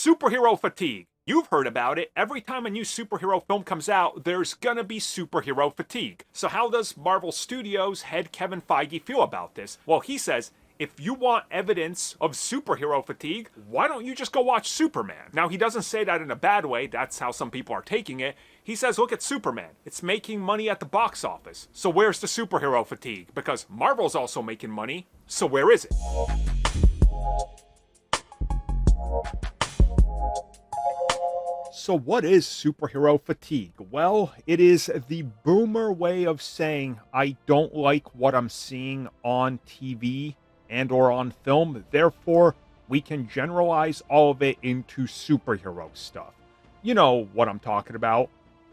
Superhero fatigue. You've heard about it. Every time a new superhero film comes out, there's gonna be superhero fatigue. So how does Marvel Studios head Kevin Feige feel about this? Well, he says, if you want evidence of superhero fatigue, why don't you just go watch Superman? Now, he doesn't say that in a bad way. That's how some people are taking it. He says, look at Superman. It's making money at the box office. So where's the superhero fatigue? Because Marvel's also making money. So where is it? So what is superhero fatigue? Well, it is the boomer way of saying I don't like what I'm seeing on TV and or on film. Therefore, we can generalize all of it into superhero stuff. You know what I'm talking about.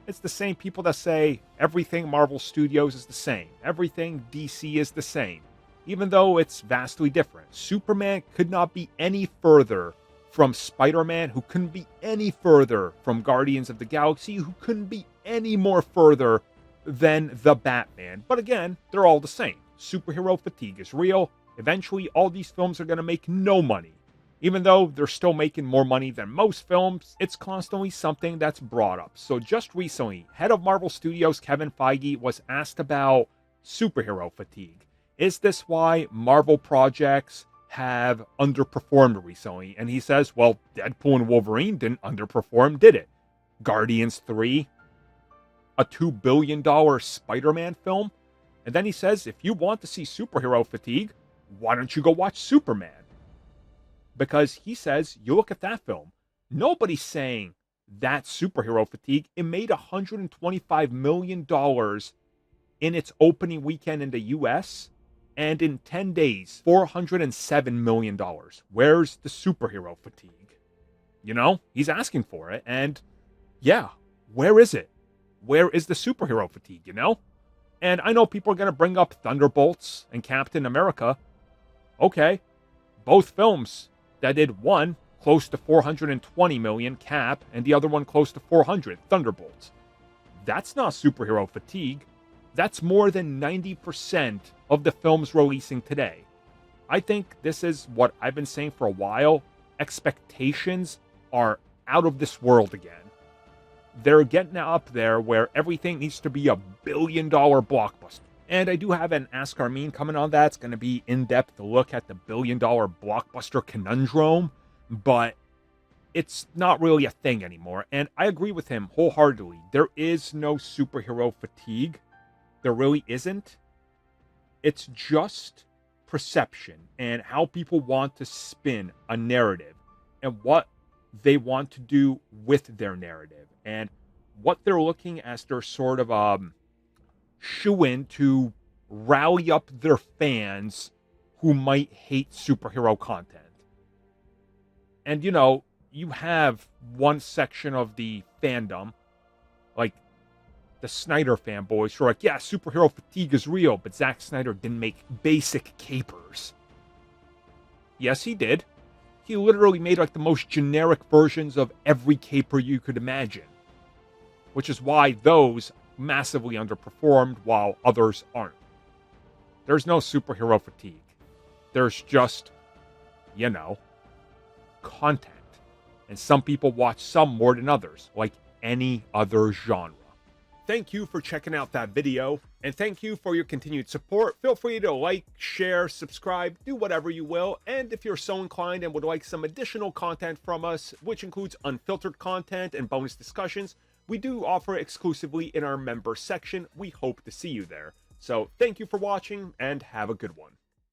It's the same people that say everything Marvel Studios is the same. Everything DC is the same. Even though it's vastly different. Superman could not be any further from Spider-Man, who couldn't be any further from Guardians of the Galaxy, who couldn't be any more further than the Batman. But again, they're all the same. Superhero fatigue is real. Eventually, all these films are going to make no money. Even though they're still making more money than most films, it's constantly something that's brought up. So just recently, head of Marvel Studios Kevin Feige was asked about superhero fatigue. Is this why Marvel projects have underperformed recently? And he says, well, Deadpool and Wolverine didn't underperform, did it? Guardians 3, a $2 billion Spider-Man film. And then he says, if you want to see superhero fatigue, why don't you go watch Superman? Because he says, you look at that film, nobody's saying that's superhero fatigue. It made $125 million in its opening weekend in the US. And in 10 days, $407 million. Where's the superhero fatigue? You know, he's asking for it. And yeah, where is it? Where is the superhero fatigue, you know? And I know people are going to bring up Thunderbolts and Captain America. Okay, both films that did one close to 420 million, Cap, and the other one close to 400, Thunderbolts. That's not superhero fatigue. That's more than 90% of the films releasing today. I think this is what I've been saying for a while. Expectations are out of this world again. They're getting up there where everything needs to be a billion-dollar blockbuster. And I do have an Ask Armin coming on that. It's going to be in-depth look at the billion-dollar blockbuster conundrum. But it's not really a thing anymore. And I agree with him wholeheartedly. There is no superhero fatigue. There really isn't. It's just perception and how people want to spin a narrative and what they want to do with their narrative and what they're looking as their sort of shoe-in to rally up their fans who might hate superhero content. And, you know, you have one section of the fandom, like the Snyder fanboys, who are like, yeah, superhero fatigue is real, but Zack Snyder didn't make basic capers. Yes, he did. He literally made like the most generic versions of every caper you could imagine. Which is why those massively underperformed while others aren't. There's no superhero fatigue. There's just, you know, content. And some people watch some more than others, like any other genre. Thank you for checking out that video, and thank you for your continued support. Feel free to like, share, subscribe, do whatever you will, and if you're so inclined and would like some additional content from us, which includes unfiltered content and bonus discussions, we do offer exclusively in our member section. We hope to see you there. So thank you for watching, and have a good one.